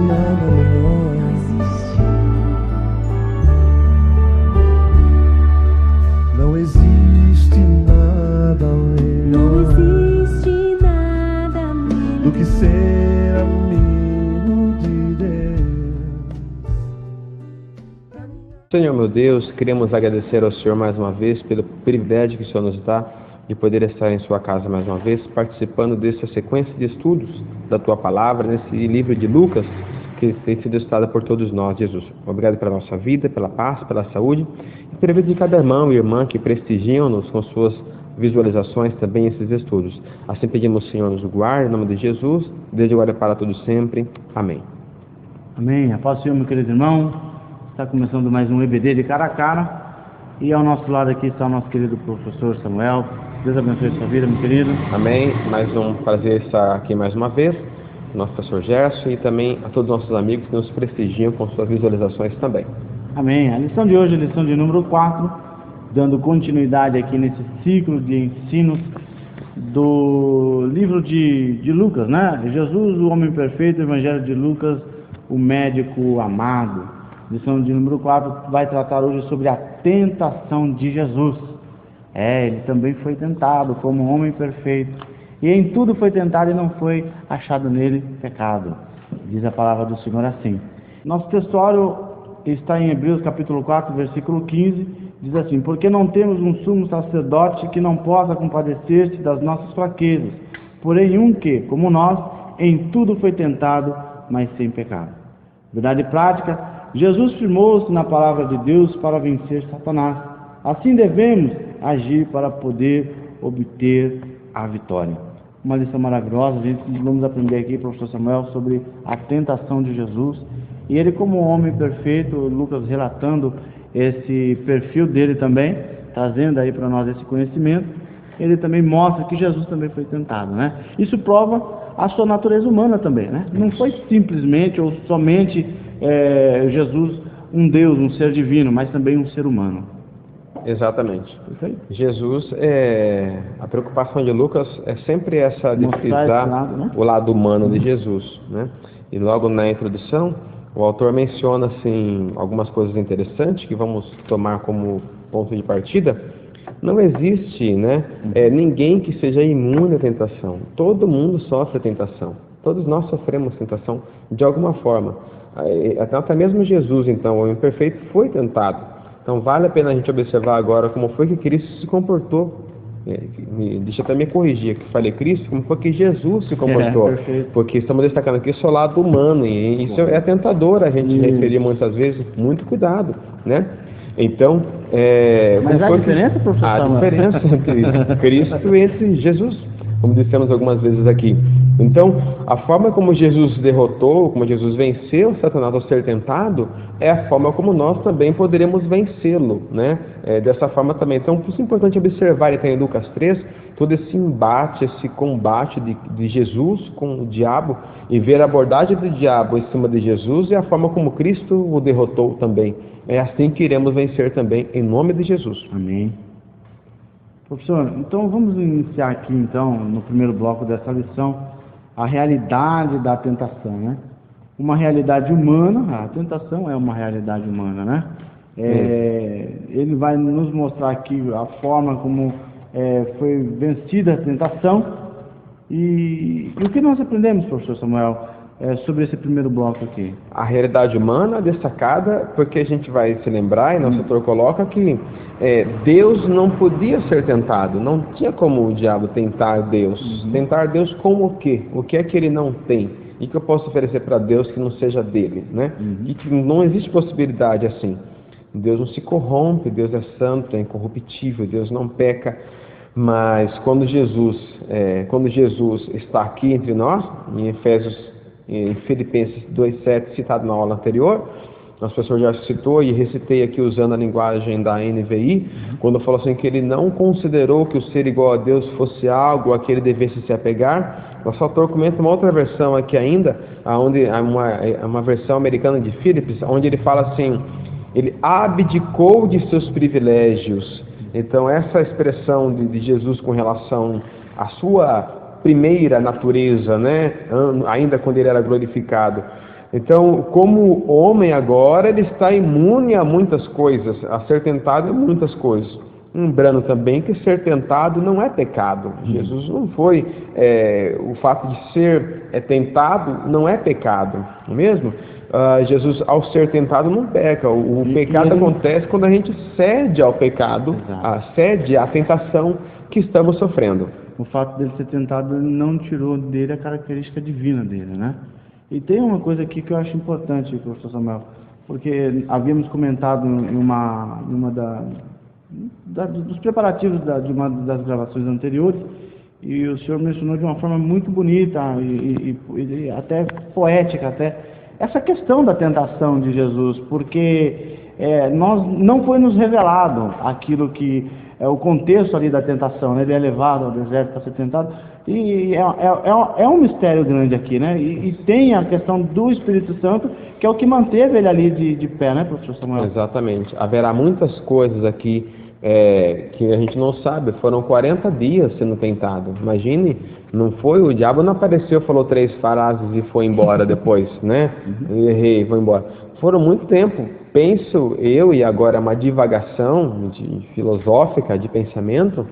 nada melhor. Não existe nada melhor do que ser amigo de Deus. Senhor meu Deus, queremos agradecer ao Senhor mais uma vez pelo privilégio que o Senhor nos dá de poder estar em sua casa mais uma vez, participando dessa sequência de estudos da tua palavra, nesse livro de Lucas, que tem sido estudado por todos nós, Jesus. Obrigado pela nossa vida, pela paz, pela saúde, e pela vida de cada irmão e irmã que prestigiam-nos com suas visualizações também esses estudos. Assim pedimos, Senhor, nos guarde, em nome de Jesus, desde agora para todos sempre. Amém. Amém. A paz do Senhor, meu querido irmão. Está começando mais um EBD de cara a cara. E ao nosso lado aqui está o nosso querido professor Samuel. Deus abençoe sua vida, meu querido. Amém. Mais um prazer estar aqui mais uma vez. Nosso professor Gerson e também a todos os nossos amigos que nos prestigiam com suas visualizações também. Amém. A lição de hoje é a lição de número 4, dando continuidade aqui nesse ciclo de ensinos do livro de Lucas, né? Jesus, o homem perfeito, o Evangelho de Lucas, o médico amado. Lição de número 4 vai tratar hoje sobre a tentação de Jesus. Ele também foi tentado como um homem perfeito. E em tudo foi tentado e não foi achado nele pecado. Diz a palavra do Senhor assim. Nosso textuário está em Hebreus capítulo 4, versículo 15. Diz assim: porque não temos um sumo sacerdote que não possa compadecer-se das nossas fraquezas, porém um que, como nós, em tudo foi tentado, mas sem pecado. Verdade prática, Jesus firmou-se na palavra de Deus para vencer Satanás. Assim devemos agir para poder obter a vitória. Uma lição maravilhosa, gente. Vamos aprender aqui, professor Samuel, sobre a tentação de Jesus. E ele, como um homem perfeito, Lucas relatando esse perfil dele também, trazendo aí para nós esse conhecimento, ele também mostra que Jesus também foi tentado, né? Isso prova a sua natureza humana também, né? Não foi simplesmente ou somente Jesus um Deus, um ser divino, mas também um ser humano. Exatamente. Jesus, a preocupação de Lucas é sempre essa de frisar lado, né? o lado humano de Jesus, né? E logo na introdução, o autor menciona assim algumas coisas interessantes que vamos tomar como ponto de partida. Não existe, né, ninguém que seja imune à tentação. Todo mundo sofre tentação. Todos nós sofremos tentação de alguma forma. Até mesmo Jesus, então, o homem perfeito, foi tentado. Então vale a pena a gente observar agora como foi que Cristo se comportou. Deixa eu até me corrigir, que falei Cristo, como foi que Jesus se comportou. Porque estamos destacando aqui o seu lado humano, e isso é tentador a gente referir muitas vezes. Muito cuidado, né? Então, mas há diferença, professor? Há diferença entre Cristo e entre Jesus, como dissemos algumas vezes aqui. Então, a forma como Jesus derrotou, como Jesus venceu Satanás ao ser tentado, é a forma como nós também poderemos vencê-lo, né? Dessa forma também. Então, por isso é importante observar, então, em Lucas 3, todo esse embate, esse combate de Jesus com o diabo, e ver a abordagem do diabo em cima de Jesus e a forma como Cristo o derrotou também. É assim que iremos vencer também, em nome de Jesus. Amém. Professor, então vamos iniciar aqui, então, no primeiro bloco dessa lição, a realidade da tentação, né? Uma realidade humana, a tentação é uma realidade humana, né? Ele vai nos mostrar aqui a forma como foi vencida a tentação e o que nós aprendemos, professor Samuel, sobre esse primeiro bloco aqui. A realidade humana destacada, porque a gente vai se lembrar, e nosso autor coloca que Deus não podia ser tentado, não tinha como o diabo tentar Deus. Tentar Deus como o quê? O que é que ele não tem? E que eu posso oferecer para Deus que não seja dele, né? E que não existe possibilidade assim. Deus não se corrompe, Deus é santo, é incorruptível, Deus não peca. Mas quando Jesus está aqui entre nós, em Filipenses 2,7, citado na aula anterior, nosso professor já citou e recitei aqui usando a linguagem da NVI, quando falou assim que ele não considerou que o ser igual a Deus fosse algo a que ele devesse se apegar. Nosso autor comenta uma outra versão aqui ainda, uma versão americana de Phillips, onde ele fala assim, ele abdicou de seus privilégios. Então essa expressão de Jesus com relação à sua primeira natureza, né, ainda quando ele era glorificado, Então, como homem agora, ele está imune a muitas coisas, a ser tentado em muitas coisas. Lembrando também que ser tentado não é pecado. Jesus não foi, o fato de ser tentado não é pecado, não é mesmo? Jesus, ao ser tentado, não peca. O pecado acontece quando a gente cede ao pecado, cede à tentação que estamos sofrendo. O fato dele ser tentado não tirou dele a característica divina dele, né? E tem uma coisa aqui que eu acho importante, professor Samuel, porque havíamos comentado em uma dos preparativos de uma das gravações anteriores, e o senhor mencionou de uma forma muito bonita e até poética, até essa questão da tentação de Jesus, porque não foi nos revelado aquilo que é o contexto ali da tentação, né? Ele é levado ao deserto para ser tentado, e é um mistério grande aqui, né? E tem a questão do Espírito Santo, que é o que manteve ele ali de pé, né, professor Samuel? Exatamente. Haverá muitas coisas aqui que a gente não sabe. Foram 40 dias sendo tentado. Imagine, não foi, o diabo não apareceu, falou 3 frases e foi embora depois, né? Errei, foi embora. Foram muito tempo. Penso eu, e agora é uma divagação filosófica, de pensamento,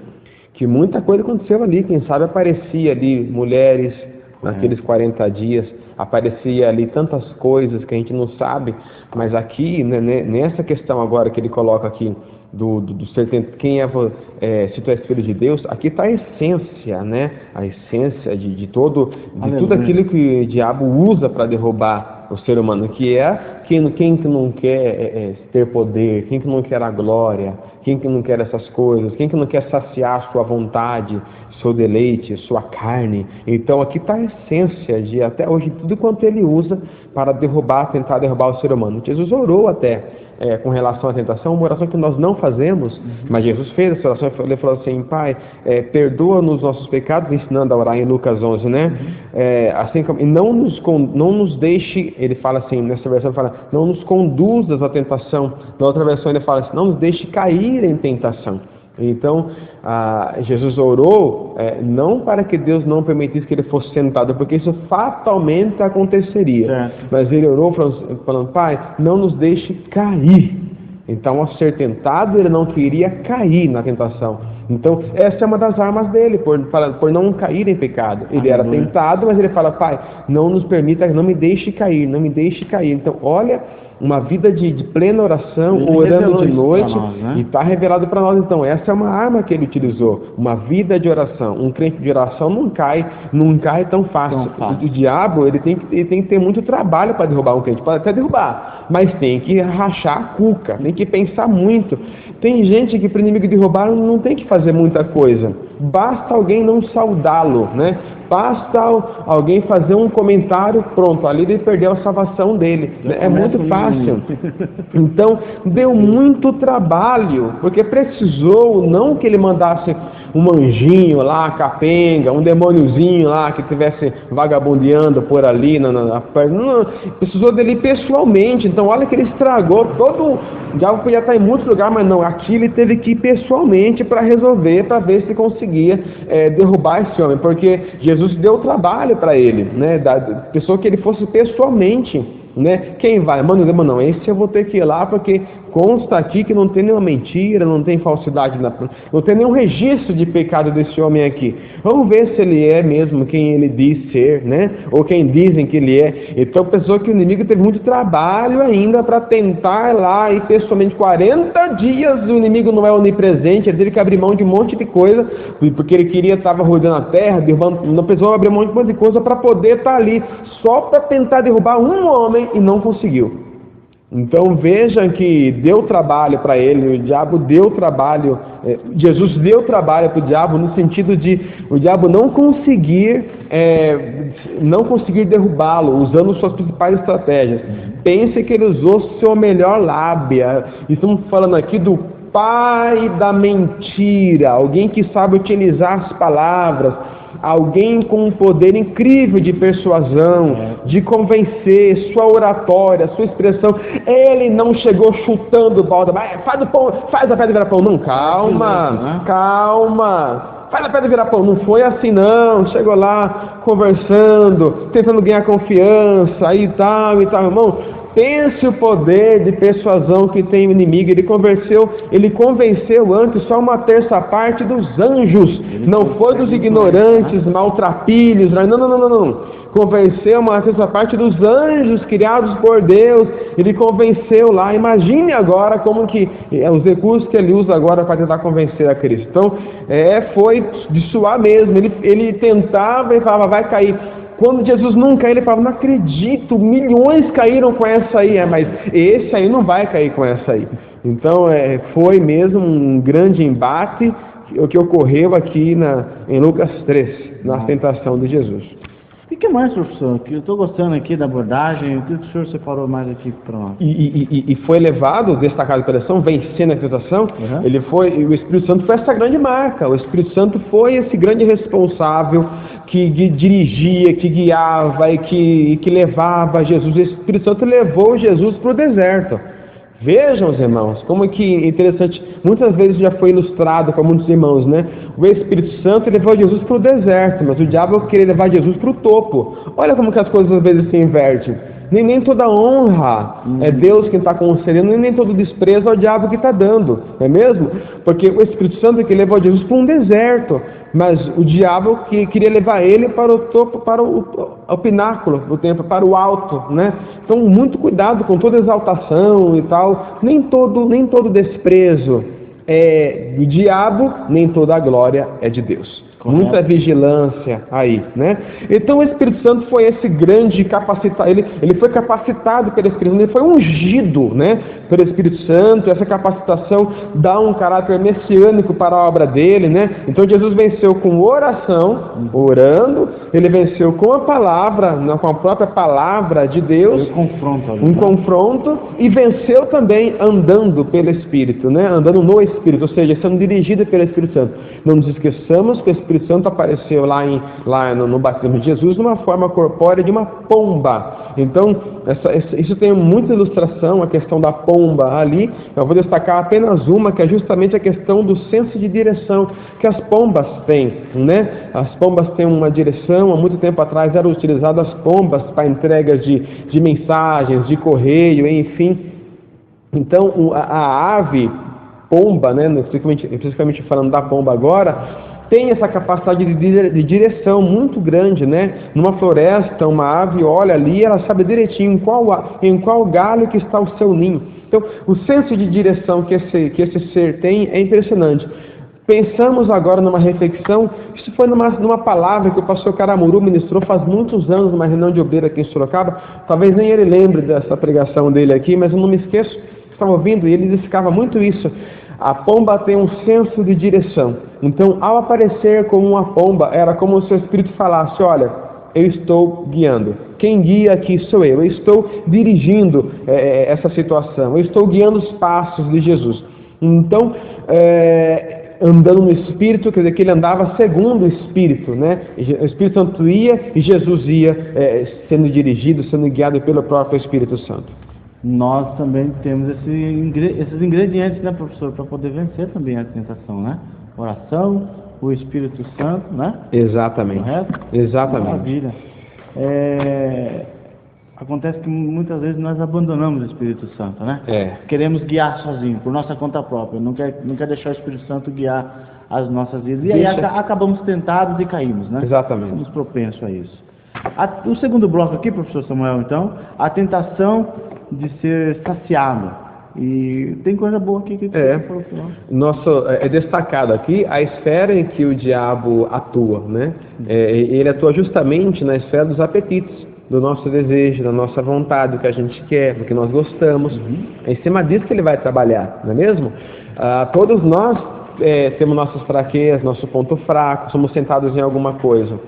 que muita coisa aconteceu ali. Quem sabe aparecia ali mulheres naqueles 40 dias, aparecia ali tantas coisas que a gente não sabe, mas aqui, né, nessa questão agora que ele coloca aqui, quem se tu és filho de Deus, aqui está a essência, né? A essência de tudo aquilo que o diabo usa para derrubar o ser humano, que é quem que não quer ter poder, quem que não quer a glória, quem que não quer essas coisas, quem que não quer saciar sua vontade, seu deleite, sua carne. Então aqui está a essência de até hoje tudo quanto ele usa para tentar derrubar o ser humano. Jesus orou até com relação à tentação, uma oração que nós não fazemos, mas Jesus fez essa oração. Ele falou assim: Pai, perdoa-nos nossos pecados, ensinando a orar em Lucas 11, né? Assim como, e não nos deixe, ele fala assim, nessa versão ele fala, não nos conduzas à tentação. Na outra versão ele fala assim, não nos deixe cair em tentação. Então, Jesus orou não para que Deus não permitisse que ele fosse tentado, porque isso fatalmente aconteceria. Mas ele orou falando, Pai, não nos deixe cair. Então, ao ser tentado, ele não queria cair na tentação. Então, essa é uma das armas dele, por não cair em pecado. Ele era tentado, mas ele fala, Pai, não nos permita, não me deixe cair, não me deixe cair. Então, olha, uma vida de plena oração, ele orando de noite, nós, né? E está revelado para nós. Então, essa é uma arma que ele utilizou, uma vida de oração. Um crente de oração não cai tão fácil. O diabo, ele tem que ter muito trabalho para derrubar um crente. Pode até derrubar, mas tem que rachar a cuca, tem que pensar muito. Tem gente que para o inimigo derrubar não tem que fazer muita coisa. Basta alguém não saudá-lo, né? Basta alguém fazer um comentário, pronto, ali ele perdeu a salvação dele. É muito fácil. Então, deu muito trabalho, porque precisou não que ele mandasse um anjinho lá, capenga, um demôniozinho lá que estivesse vagabundeando por ali, não, precisou dele pessoalmente. Então, olha que ele estragou todo. O diabo podia estar em muitos lugares, mas não, aqui ele teve que ir pessoalmente para resolver, para ver se conseguia derrubar esse homem, porque Jesus deu trabalho para ele, né? Pessoa que ele fosse pessoalmente, né? Quem vai? Mano, não, esse eu vou ter que ir lá, porque consta aqui que não tem nenhuma mentira, não tem falsidade, não tem nenhum registro de pecado desse homem aqui. Vamos ver se ele é mesmo quem ele diz ser, né? Ou quem dizem que ele é. Então, pessoa que o inimigo teve muito trabalho ainda para tentar lá, e pessoalmente 40 dias o inimigo não é onipresente, ele teve que abrir mão de um monte de coisa, porque ele estava rodeando a terra, derrubando, não precisou abrir mão de um monte de coisa para poder estar ali, só para tentar derrubar um homem, e não conseguiu. Então vejam que deu trabalho para ele, o diabo deu trabalho, Jesus deu trabalho para o diabo no sentido de o diabo não conseguir derrubá-lo, usando suas principais estratégias. Pense que ele usou sua melhor lábia. Estamos falando aqui do pai da mentira, alguém que sabe utilizar as palavras, alguém com um poder incrível de persuasão, de convencer, sua oratória, sua expressão. Ele não chegou chutando o balde, faz a pedra virar pão. Não, calma. faz a pedra virar pão. Não foi assim não, chegou lá conversando, tentando ganhar confiança e tal, irmão. Pense o poder de persuasão que tem o inimigo. Ele convenceu antes só uma terça parte dos anjos, não foi dos ignorantes, maltrapilhos, não. Convenceu uma terça parte dos anjos criados por Deus. Ele convenceu lá. Imagine agora como que os recursos que ele usa agora para tentar convencer a Cristo. Então, foi de suar mesmo. Ele tentava e falava, vai cair. Quando Jesus não caiu, ele falava, não acredito, milhões caíram com essa aí, mas esse aí não vai cair com essa aí. Então, foi mesmo um grande embate o que ocorreu aqui em Lucas 3, na tentação de Jesus. E o que mais, professor? Que eu estou gostando aqui da abordagem, o que o senhor separou mais aqui para nós? E foi levado, destacado pela lição, vencendo a tentação, o Espírito Santo foi essa grande marca, o Espírito Santo foi esse grande responsável que dirigia, que guiava e que levava Jesus. O Espírito Santo levou Jesus para o deserto. Vejam, os irmãos, como que interessante, muitas vezes já foi ilustrado para muitos irmãos, né? O Espírito Santo levou Jesus para o deserto, mas o diabo queria levar Jesus para o topo. Olha como que as coisas às vezes se invertem. Nem toda honra é Deus quem está concedendo, nem todo desprezo é o diabo que está dando, não é mesmo? Porque o Espírito Santo é que levou Jesus para um deserto, mas o diabo que queria levar ele para o topo, para o pináculo do templo, para o alto, né? Então, muito cuidado com toda exaltação e tal. Nem todo desprezo é do diabo, nem toda a glória é de Deus. Correto. Muita vigilância aí, né? Então o Espírito Santo foi esse grande capacitado, ele foi capacitado pelo Espírito Santo, ele foi ungido, né, pelo Espírito Santo. Essa capacitação dá um caráter messiânico para a obra dele, né? Então Jesus venceu com oração, orando, ele venceu com a palavra, com a própria palavra de Deus, confronto, e venceu também andando pelo Espírito, né? Andando no Espírito, ou seja, sendo dirigido pelo Espírito Santo. Não nos esqueçamos que o Espírito Santo apareceu lá no batismo de Jesus numa forma corpórea de uma pomba. Então, isso tem muita ilustração, a questão da pomba ali. Eu vou destacar apenas uma, que é justamente a questão do senso de direção que as pombas têm, né? As pombas têm uma direção. Há muito tempo atrás eram utilizadas as pombas para entregas de mensagens, de correio, enfim. Então, a ave pomba, né, especificamente falando da pomba agora, tem essa capacidade de direção muito grande, né? Numa floresta, uma ave olha ali, ela sabe direitinho em qual galho que está o seu ninho. Então, o senso de direção que esse ser tem é impressionante. Pensamos agora numa reflexão, isso foi numa palavra que o pastor Caramuru ministrou faz muitos anos, numa reunião de obreiro aqui em Sorocaba. Talvez nem ele lembre dessa pregação dele aqui, mas eu não me esqueço, estava ouvindo e ele destacava muito isso. A pomba tem um senso de direção. Então, ao aparecer como uma pomba, era como se o Espírito falasse, olha, eu estou guiando. Quem guia aqui sou eu estou dirigindo essa situação, eu estou guiando os passos de Jesus. Então, andando no Espírito, quer dizer que ele andava segundo o Espírito, né? O Espírito Santo ia e Jesus ia sendo dirigido, sendo guiado pelo próprio Espírito Santo. Nós também temos esses ingredientes, né, professor, para poder vencer também a tentação, né? Oração, o Espírito Santo, né? Exatamente. Correto? Exatamente. Maravilha. Acontece que muitas vezes nós abandonamos o Espírito Santo, né? Queremos guiar sozinho, por nossa conta própria. Não quer deixar o Espírito Santo guiar as nossas vidas. E aí acabamos tentados e caímos, né? Exatamente. Somos propensos a isso. O segundo bloco aqui, professor Samuel, então, a de ser saciado. E tem coisa boa aqui que você falou. É destacado aqui a esfera em que o diabo atua, né? Ele atua justamente na esfera dos apetites, do nosso desejo, da nossa vontade, do que a gente quer, do que nós gostamos. É em cima disso que ele vai trabalhar, não é mesmo? Todos nós temos nossas fraquezas, nosso ponto fraco, somos sentados em alguma coisa.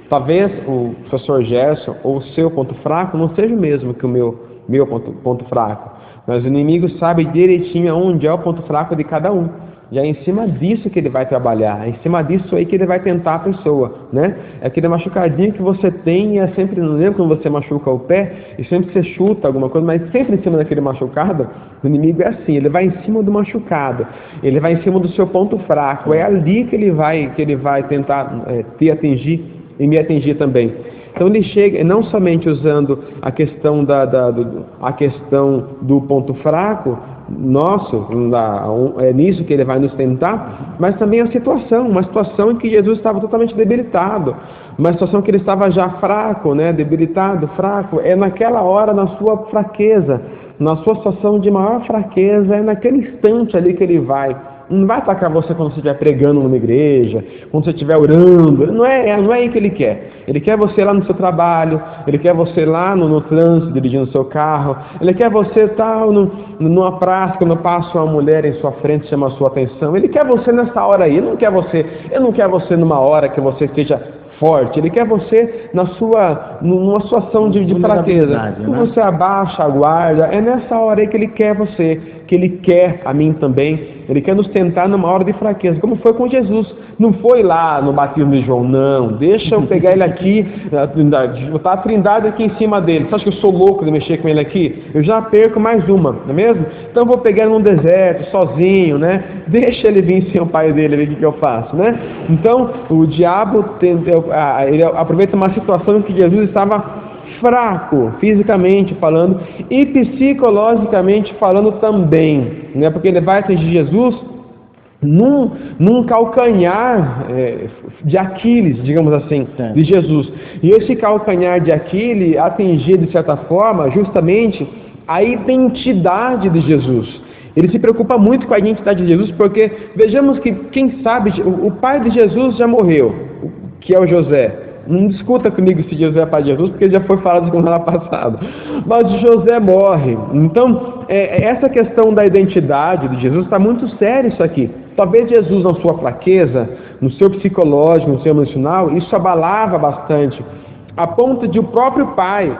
Talvez o professor Gerson ou o seu ponto fraco não seja o mesmo que o meu ponto fraco, mas o inimigo sabe direitinho onde é o ponto fraco de cada um. Já é em cima disso que ele vai trabalhar, é em cima disso aí que ele vai tentar a pessoa, né? É aquele machucadinho que você tem, é sempre, não lembro quando você machuca o pé, e sempre você chuta alguma coisa, mas sempre em cima daquele machucado, o inimigo é assim, ele vai em cima do machucado, ele vai em cima do seu ponto fraco, é ali que ele vai tentar te atingir e me atingir também. Então ele chega não somente usando a questão a questão do ponto fraco nosso, é nisso que ele vai nos tentar, mas também uma situação em que Jesus estava totalmente debilitado, uma situação que ele estava já fraco, né, debilitado, fraco, é naquela hora, na sua fraqueza, na sua situação de maior fraqueza, é naquele instante ali que ele vai. Não vai atacar você quando você estiver pregando numa igreja, quando você estiver orando, não é aí que ele quer. Ele quer você lá no seu trabalho, ele quer você lá no trânsito, dirigindo o seu carro, ele quer você estar numa praça, quando passa uma mulher em sua frente, chama a sua atenção, ele quer você nessa hora aí, ele não quer você numa hora que você esteja forte, ele quer você numa situação de fraqueza, né? Você abaixa a guarda, é nessa hora aí que ele quer você, que ele quer a mim também, ele quer nos tentar numa hora de fraqueza, como foi com Jesus, não foi lá no batismo de João, não, deixa eu pegar ele aqui, botar a trindade aqui em cima dele, você acha que eu sou louco de mexer com ele aqui? Eu já perco mais uma, não é mesmo? Então eu vou pegar ele num deserto, sozinho, né? Deixa ele vir sem o pai dele, ver o que eu faço, né? Então o diabo ele aproveita uma situação em que Jesus estava fraco, fisicamente falando, e psicologicamente falando também, né? Porque ele vai atingir Jesus num calcanhar de Aquiles, digamos assim, de Jesus. E esse calcanhar de Aquiles atingir, de certa forma, justamente a identidade de Jesus. Ele se preocupa muito com a identidade de Jesus, porque vejamos que, quem sabe, o pai de Jesus já morreu, que é o José. Não discuta comigo se José é pai de Jesus, porque já foi falado semana passada. Mas José morre. Então, essa questão da identidade de Jesus está muito séria isso aqui. Talvez Jesus, na sua fraqueza, no seu psicológico, no seu emocional, isso abalava bastante. A ponto de o próprio pai,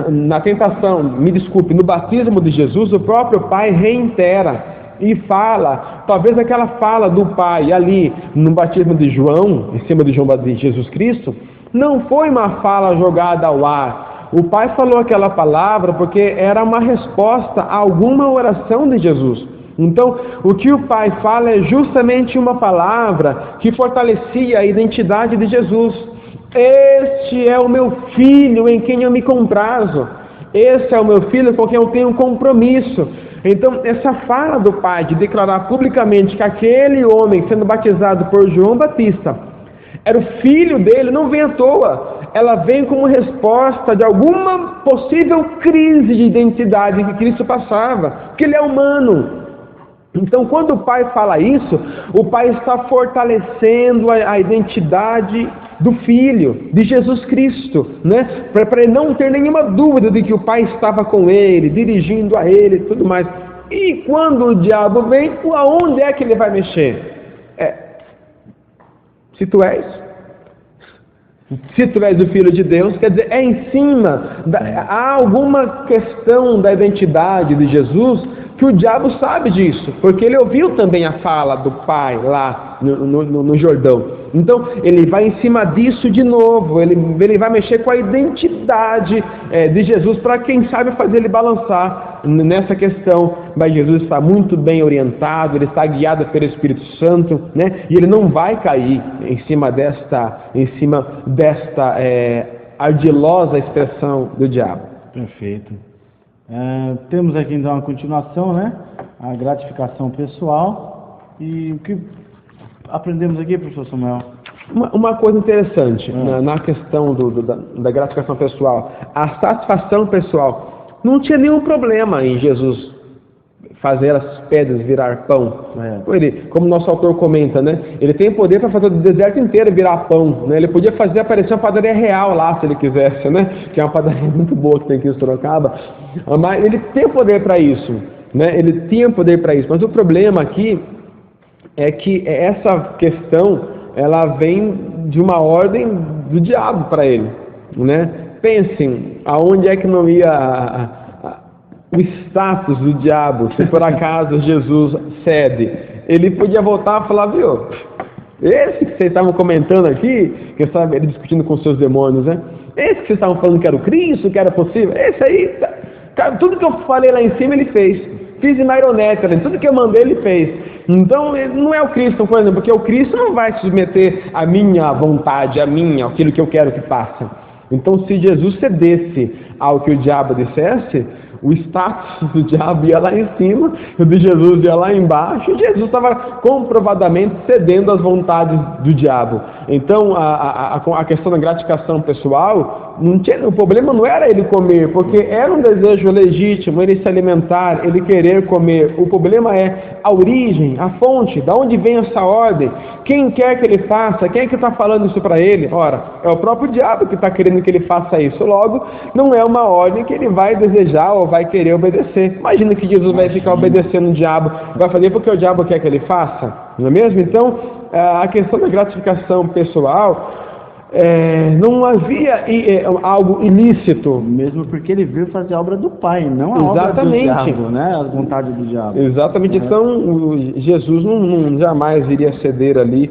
na tentação, no batismo de Jesus, o próprio pai reitera e fala, talvez aquela fala do pai ali no batismo de João, em cima de Jesus Cristo, não foi uma fala jogada ao ar. O pai falou aquela palavra porque era uma resposta a alguma oração de Jesus. Então, o que o pai fala é justamente uma palavra que fortalecia a identidade de Jesus. Este é o meu filho em quem eu me comprazo. Esse é o meu filho com quem eu tenho um compromisso. Então, essa fala do pai de declarar publicamente que aquele homem sendo batizado por João Batista era o filho dele, não vem à toa. Ela vem como resposta de alguma possível crise de identidade que Cristo passava, porque ele é humano. Então, quando o pai fala isso, o pai está fortalecendo a identidade do Filho, de Jesus Cristo, né? Para ele não ter nenhuma dúvida de que o pai estava com ele, dirigindo a ele e tudo mais. E quando o diabo vem, aonde é que ele vai mexer? Se tu és o Filho de Deus, quer dizer, é em cima, há alguma questão da identidade de Jesus que o diabo sabe disso, porque ele ouviu também a fala do pai lá no Jordão. Então, ele vai em cima disso de novo, ele vai mexer com a identidade de Jesus, para quem sabe fazer ele balançar nessa questão. Mas Jesus está muito bem orientado, ele está guiado pelo Espírito Santo, né? E ele não vai cair em cima desta ardilosa expressão do diabo. Perfeito. Temos aqui então a continuação, né? A gratificação pessoal. E o que aprendemos aqui, professor Samuel? Uma coisa interessante na questão da gratificação pessoal, a satisfação pessoal. Não tinha nenhum problema em Jesus fazer as pedras virar pão. Como nosso autor comenta, né? Ele tem poder para fazer o deserto inteiro virar pão, né? Ele podia fazer aparecer uma padaria real lá, se ele quisesse, né? Que é uma padaria muito boa que tem aqui em Sorocaba. Mas ele tem poder para isso, né? Ele tinha poder para isso. Mas o problema aqui é que essa questão, ela vem de uma ordem do diabo para ele, né? Pensem, aonde é que não ia o status do diabo, se por acaso Jesus cede. ele podia voltar e falar, viu, esse que vocês estavam comentando aqui, que eu estava discutindo com seus demônios, né? Esse que vocês estavam falando que era o Cristo, que era possível, esse aí, cara, tudo que eu falei lá em cima ele fez. Fiz em marionete, tudo que eu mandei ele fez. Então, não é o Cristo, por exemplo, porque o Cristo não vai se submeter à minha vontade, aquilo que eu quero que faça. Então, se Jesus cedesse ao que o diabo dissesse, o status do diabo ia lá em cima, o de Jesus ia lá embaixo, e Jesus estava comprovadamente cedendo às vontades do diabo. Então, a questão da gratificação pessoal, o problema não era ele comer, porque era um desejo legítimo, ele se alimentar, ele querer comer. O problema é a origem, a fonte, de onde vem essa ordem, quem quer que ele faça, quem é que está falando isso para ele? Ora, é o próprio diabo que está querendo que ele faça isso. Logo, não é uma ordem que ele vai desejar ou vai querer obedecer. Imagina que Jesus vai ficar obedecendo o diabo, vai fazer porque o diabo quer que ele faça, não é mesmo? Então, a questão da gratificação pessoal, não havia algo ilícito. Mesmo porque ele veio fazer a obra do Pai, não a obra do diabo, né? A vontade do diabo. Exatamente. Então, Jesus não jamais iria ceder ali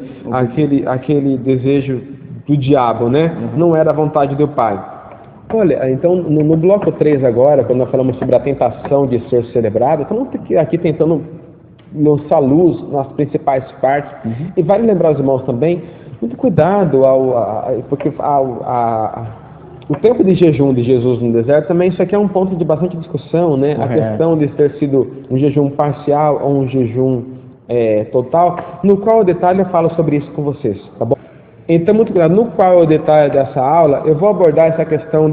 aquele desejo do diabo, né? Não era a vontade do Pai. Olha, então, no bloco 3 agora, quando nós falamos sobre a tentação de ser celebrado, estamos aqui tentando lançar luz nas principais partes. E vale lembrar os irmãos também, muito cuidado, porque o tempo de jejum de Jesus no deserto também, isso aqui é um ponto de bastante discussão, né? A questão de ter sido um jejum parcial ou um jejum total, no qual o detalhe eu falo sobre isso com vocês, tá bom? Então, muito cuidado, no qual o detalhe dessa aula, eu vou abordar essa questão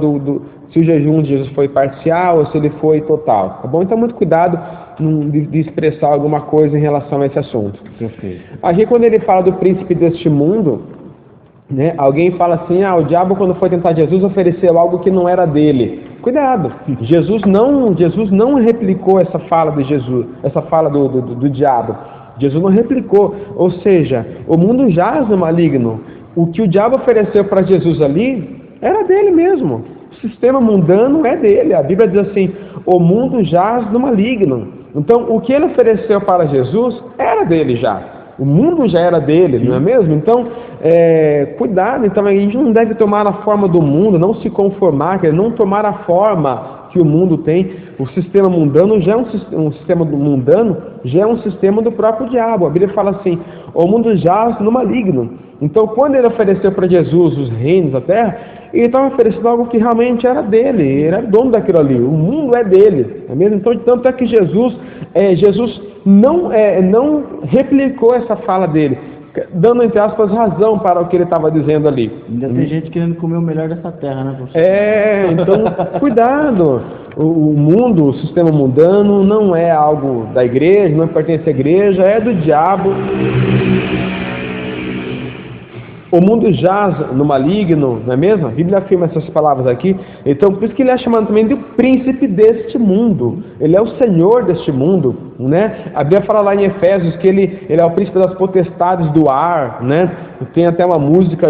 se o jejum de Jesus foi parcial ou se ele foi total, tá bom? Então, muito cuidado de expressar alguma coisa em relação a esse assunto. Perfeito. Aqui, quando ele fala do príncipe deste mundo, né, alguém fala assim, o diabo, quando foi tentar Jesus, ofereceu algo que não era dele. Cuidado, Jesus não replicou essa fala de Jesus, essa fala do diabo. Jesus não replicou, ou seja, o mundo jaz no maligno. O que o diabo ofereceu para Jesus ali era dele mesmo. O sistema mundano é dele. A Bíblia diz assim, o mundo jaz no maligno. Então, o que ele ofereceu para Jesus era dele já. O mundo já era dele, não é mesmo? Então, cuidado. Então, a gente não deve tomar a forma do mundo, não se conformar, não tomar a forma que o mundo tem. O sistema mundano já é um sistema mundano, já é um sistema do próprio diabo. A Bíblia fala assim, o mundo jaz no maligno. Então, quando ele ofereceu para Jesus os reinos da terra, ele estava oferecendo algo que realmente era dele, ele era dono daquilo ali, o mundo é dele, não é mesmo? Então, tanto é que Jesus não replicou essa fala dele, dando, entre aspas, razão para o que ele estava dizendo ali. Ainda tem gente querendo comer o melhor dessa terra, né, professor? Então, cuidado. O mundo, o sistema mundano, não é algo da igreja, não pertence à igreja, é do diabo. O mundo jaz no maligno, não é mesmo? A Bíblia afirma essas palavras aqui. Então, por isso que ele é chamado também de príncipe deste mundo. Ele é o senhor deste mundo, né? A Bíblia fala lá em Efésios que ele é o príncipe das potestades do ar, né? Tem até uma música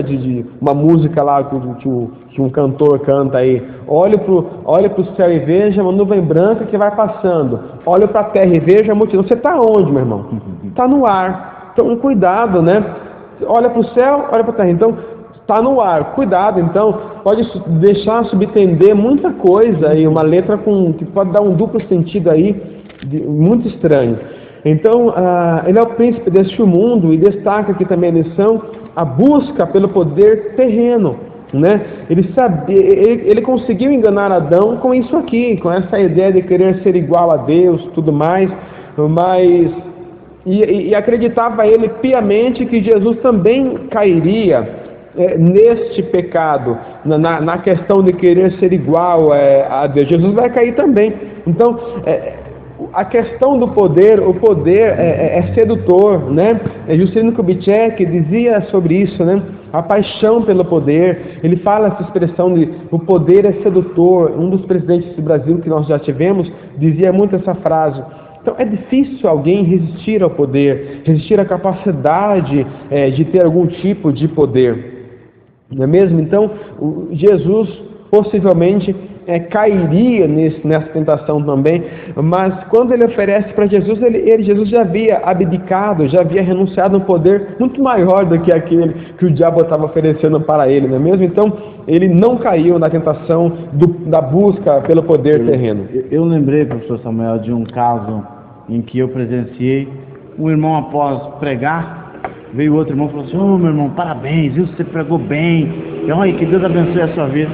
uma música lá que um cantor canta aí. Olhe para o céu e veja uma nuvem branca que vai passando. Olhe para a terra e veja a multidão. Você está onde, meu irmão? Está no ar. Então, cuidado, né? Olha para o céu, olha para a terra. Então, está no ar. Cuidado, então, pode deixar subentender muita coisa aí, uma letra que pode dar um duplo sentido aí, muito estranho. Então, ele é o príncipe deste mundo e destaca aqui também a lição, a busca pelo poder terreno, né? Ele conseguiu enganar Adão com isso aqui, com essa ideia de querer ser igual a Deus, tudo mais, mas... E acreditava ele piamente que Jesus também cairia neste pecado, na questão de querer ser igual a Deus. Jesus vai cair também. Então, a questão do poder, o poder é sedutor, né? Juscelino Kubitschek dizia sobre isso, né? A paixão pelo poder. Ele fala essa expressão de o poder é sedutor. Um dos presidentes do Brasil que nós já tivemos dizia muito essa frase. Então, é difícil alguém resistir ao poder, resistir à capacidade de ter algum tipo de poder, não é mesmo? Então, Jesus, possivelmente, cairia nessa tentação também, mas quando ele oferece para Jesus, Jesus já havia abdicado, já havia renunciado a um poder muito maior do que aquele que o diabo estava oferecendo para ele, não é mesmo? Então, ele não caiu na tentação da busca pelo poder terreno. Eu lembrei, professor Samuel, de um caso em que eu presenciei. Um irmão, após pregar, veio outro irmão e falou assim: ô meu irmão, parabéns, viu? Você pregou bem, e olha, que Deus abençoe a sua vida.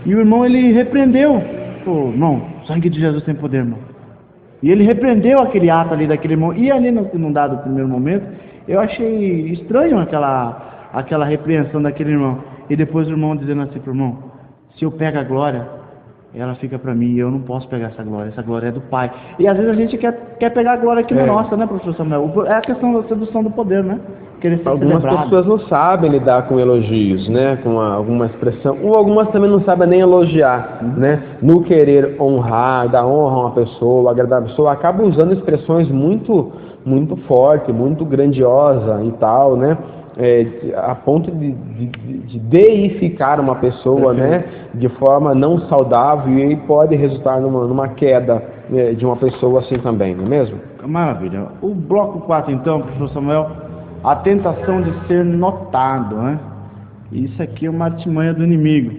E o irmão, ele repreendeu: pô, irmão, o sangue de Jesus tem poder, irmão. E ele repreendeu aquele ato ali daquele irmão. E ali, num dado primeiro momento, eu achei estranho aquela repreensão daquele irmão. E depois o irmão dizendo assim pro irmão: se eu pego a glória, ela fica para mim, e eu não posso pegar essa glória é do Pai. E às vezes a gente quer pegar a glória aqui na nossa, né, professor Samuel? É a questão da sedução do poder, né? Algumas pessoas não sabem lidar com elogios, né, com alguma expressão, ou algumas também não sabem nem elogiar, né, no querer honrar, dar honra a uma pessoa, agradar a pessoa, acaba usando expressões muito, muito fortes, muito grandiosa e tal, né, a ponto de deificar uma pessoa, né, de forma não saudável, e pode resultar numa queda de uma pessoa assim também, não é mesmo? Maravilha. O bloco 4 então, professor Samuel, a tentação de ser notado, né? Isso aqui é uma artimanha do inimigo.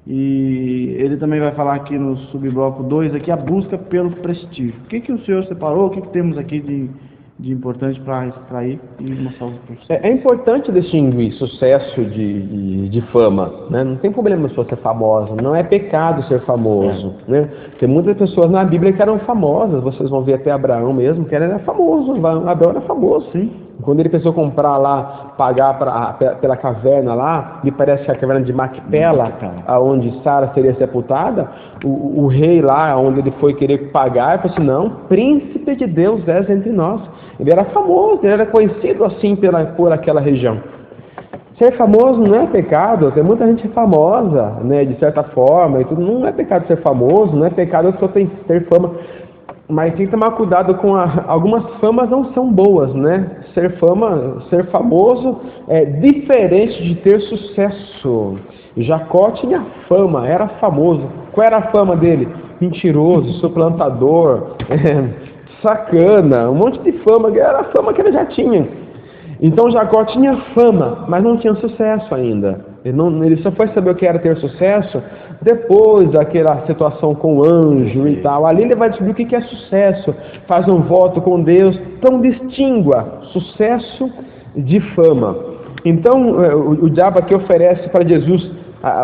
E ele também vai falar aqui no subbloco 2, aqui, a busca pelo prestígio. O que o senhor separou? O que temos aqui de importante para extrair e mostrar os professores? É importante distinguir sucesso de fama, né? Não tem problema se você ser famosa, não é pecado ser famoso, né? Tem muitas pessoas na Bíblia que eram famosas, vocês vão ver até Abraão mesmo, que era famoso, Abraão era famoso, sim. Quando ele pensou comprar lá, pagar pela caverna lá, me parece que a caverna de Macpela, onde Sara seria sepultada, o rei lá, onde ele foi querer pagar, ele falou assim: não, príncipe de Deus és entre nós. Ele era famoso, ele era conhecido assim por aquela região. Ser famoso não é pecado, tem muita gente famosa, né, de certa forma, e tudo. Não é pecado ser famoso, não é pecado só ter fama. Mas tem que tomar cuidado com algumas famas não são boas, né? Ser famoso é diferente de ter sucesso. Jacó tinha fama, era famoso. Qual era a fama dele? Mentiroso, suplantador, sacana, um monte de fama, era a fama que ele já tinha. Então Jacó tinha fama, mas não tinha sucesso ainda. Ele só foi saber o que era ter sucesso depois daquela situação com o anjo e tal. Ali ele vai descobrir o que é sucesso, faz um voto com Deus. Então distingua sucesso de fama. Então o diabo aqui oferece para Jesus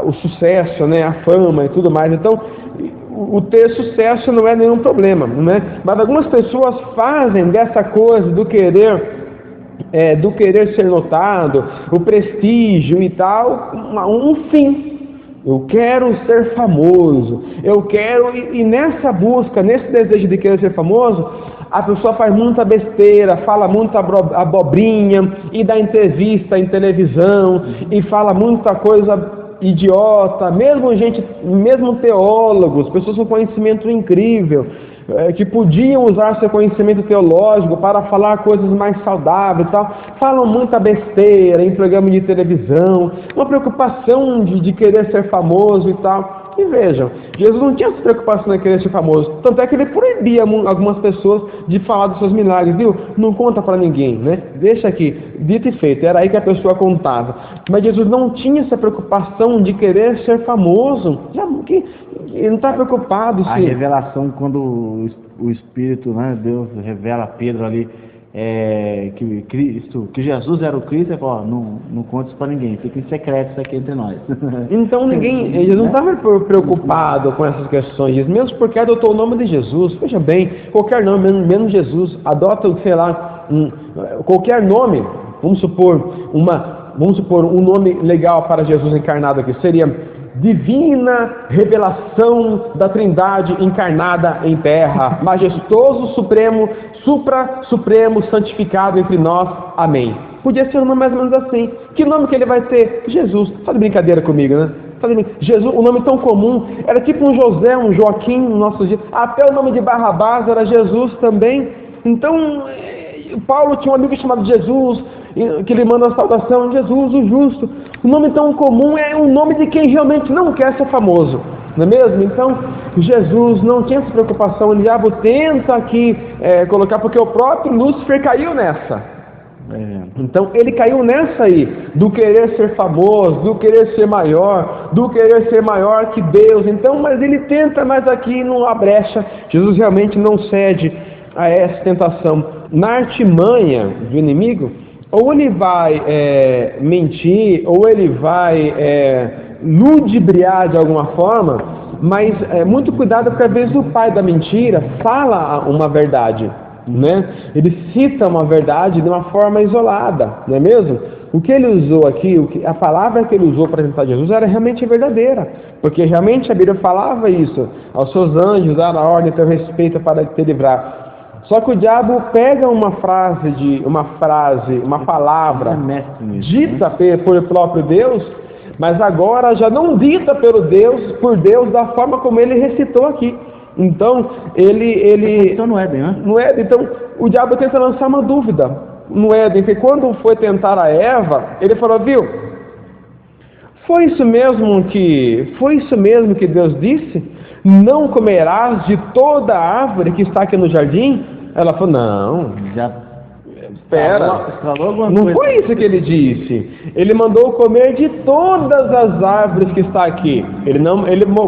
o sucesso, né, a fama e tudo mais. Então o ter sucesso não é nenhum problema, né? Mas algumas pessoas fazem dessa coisa do querer ser notado, o prestígio e tal, um fim. Eu quero ser famoso, e nessa busca, nesse desejo de querer ser famoso, a pessoa faz muita besteira, fala muita abobrinha, e dá entrevista em televisão, e fala muita coisa idiota, mesmo teólogos, pessoas com conhecimento incrível, que podiam usar seu conhecimento teológico para falar coisas mais saudáveis e tal, falam muita besteira em programa de televisão, uma preocupação de querer ser famoso e tal. E vejam, Jesus não tinha essa preocupação em querer ser famoso, tanto é que ele proibia algumas pessoas de falar dos seus milagres, viu? Não conta para ninguém, né? Deixa aqui, dito e feito, era aí que a pessoa contava. Mas Jesus não tinha essa preocupação de querer ser famoso, ele não está preocupado. A revelação, quando o Espírito, né, Deus revela a Pedro ali, que Jesus era o Cristo, ele falou: não conta isso para ninguém, fica em secreto isso aqui entre nós. Então Jesus não estava preocupado com essas questões, mesmo porque adotou o nome de Jesus. Veja bem, qualquer nome, menos Jesus, adota, sei lá, qualquer nome. Vamos supor um nome legal para Jesus encarnado aqui, seria Divina Revelação da Trindade encarnada em terra, majestoso, supremo, supra-supremo, santificado entre nós. Amém. Podia ser um nome mais ou menos assim. Que nome que ele vai ter? Jesus. Tá de brincadeira comigo, né? Jesus, um nome tão comum, era tipo um José, um Joaquim no nosso dia. Até o nome de Barrabás era Jesus também. Então, Paulo tinha um amigo chamado Jesus, que ele manda a saudação, Jesus, o justo. O nome tão comum é o nome de quem realmente não quer ser famoso, não é mesmo? Então, Jesus não tinha essa preocupação, o diabo tenta aqui colocar, porque o próprio Lúcifer caiu nessa. Então ele caiu nessa aí, do querer ser famoso, do querer ser maior, do querer ser maior que Deus. Então, mas ele tenta, mas aqui não há brecha. Jesus realmente não cede a essa tentação. Na artimanha do inimigo, ou ele vai mentir, ou ele vai ludibriar de alguma forma, mas muito cuidado, porque às vezes o pai da mentira fala uma verdade, né? Ele cita uma verdade de uma forma isolada, não é mesmo? O que ele usou aqui, a palavra que ele usou para tentar Jesus era realmente verdadeira, porque realmente a Bíblia falava isso, aos seus anjos, dar a ordem, ter respeito para te livrar. Só que o diabo pega uma palavra dita pelo próprio Deus, mas agora já não dita por Deus da forma como ele recitou aqui. Então, Então no Éden, né? No Éden, então, o diabo tenta lançar uma dúvida no Éden, que quando foi tentar a Eva, ele falou, viu, foi isso mesmo que Deus disse? Não comerás de toda a árvore que está aqui no jardim? Ela falou, não. Espera, não foi isso que ele disse. Ele mandou comer de todas as árvores que está aqui. Ele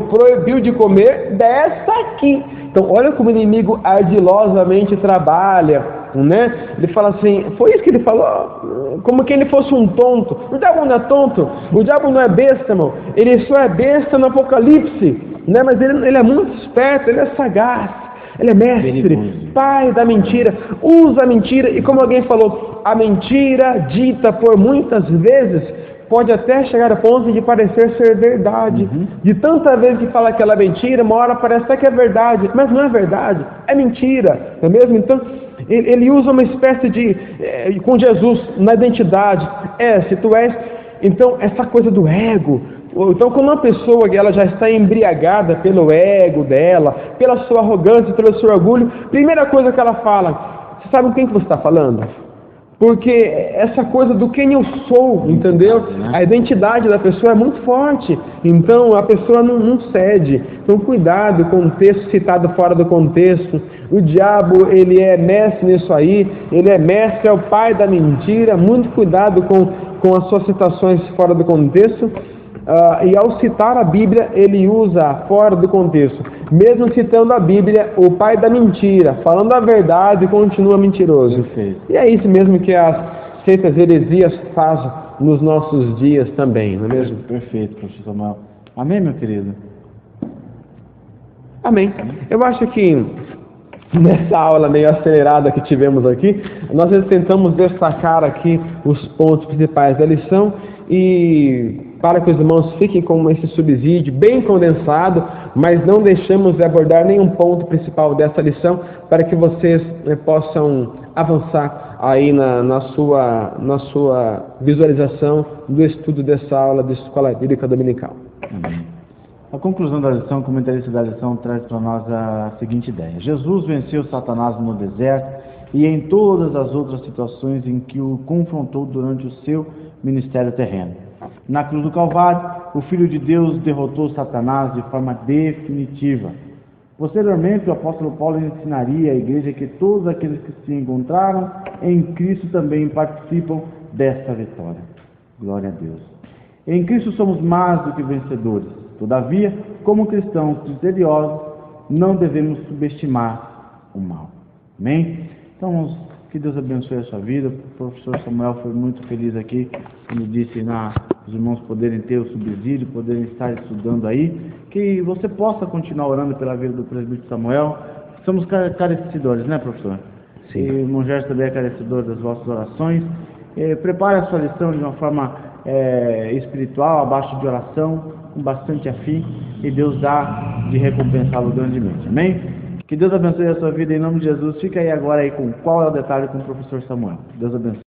proibiu de comer dessa aqui. Então olha como o inimigo ardilosamente trabalha, né? Ele fala assim, foi isso que ele falou, como que ele fosse um tonto. O diabo não é tonto, o diabo não é besta, irmão. Ele só é besta no Apocalipse, né? Mas ele é muito esperto, ele é sagaz. Ele é mestre, pai da mentira, usa a mentira, e como alguém falou, a mentira dita por muitas vezes pode até chegar ao ponto de parecer ser verdade. De tanta vez que fala aquela mentira, uma hora parece até que é verdade, mas não é verdade, é mentira, não é mesmo? Então, ele usa uma espécie de, com Jesus, na identidade, se tu és, então essa coisa do ego. Então, quando uma pessoa ela já está embriagada pelo ego dela, pela sua arrogância, pelo seu orgulho, primeira coisa que ela fala, você sabe com quem que você está falando? Porque essa coisa do quem eu sou, entendeu? A identidade da pessoa é muito forte, então a pessoa não cede. Então, cuidado com o texto citado fora do contexto. O diabo, ele é mestre nisso aí, ele é mestre, é o pai da mentira. Muito cuidado com as suas citações fora do contexto. E ao citar a Bíblia, ele usa fora do contexto. Mesmo citando a Bíblia, o pai da mentira, falando a verdade, continua mentiroso. Perfeito. E é isso mesmo que as seitas heresias fazem nos nossos dias também, não é mesmo? Perfeito, professor Samuel. Amém, meu querido? Amém. Eu acho que nessa aula meio acelerada que tivemos aqui, nós tentamos destacar aqui os pontos principais da lição e para que os irmãos fiquem com esse subsídio bem condensado, mas não deixamos de abordar nenhum ponto principal dessa lição, para que vocês possam avançar aí na sua visualização do estudo dessa aula de Escola Bíblica Dominical. Amém. A conclusão da lição, o comentarista da lição traz para nós a seguinte ideia: Jesus venceu Satanás no deserto e em todas as outras situações em que o confrontou durante o seu ministério terreno. Na cruz do Calvário, o Filho de Deus derrotou Satanás de forma definitiva. Posteriormente, o apóstolo Paulo ensinaria à igreja que todos aqueles que se encontraram em Cristo também participam dessa vitória. Glória a Deus. Em Cristo somos mais do que vencedores. Todavia, como cristãos criteriosos, não devemos subestimar o mal. Amém? Então, que Deus abençoe a sua vida. O professor Samuel foi muito feliz aqui, quando disse os irmãos poderem ter o subsídio, poderem estar estudando aí. Que você possa continuar orando pela vida do presbítero Samuel. Somos carecedores, né, professor? Sim. E o irmão Gerson também é carecedor das vossas orações. Prepare a sua lição de uma forma espiritual, abaixo de oração, com bastante afim, e Deus dá de recompensá-lo grandemente. Amém? Que Deus abençoe a sua vida em nome de Jesus. Fica aí agora aí com qual é o detalhe com o professor Samuel. Deus abençoe.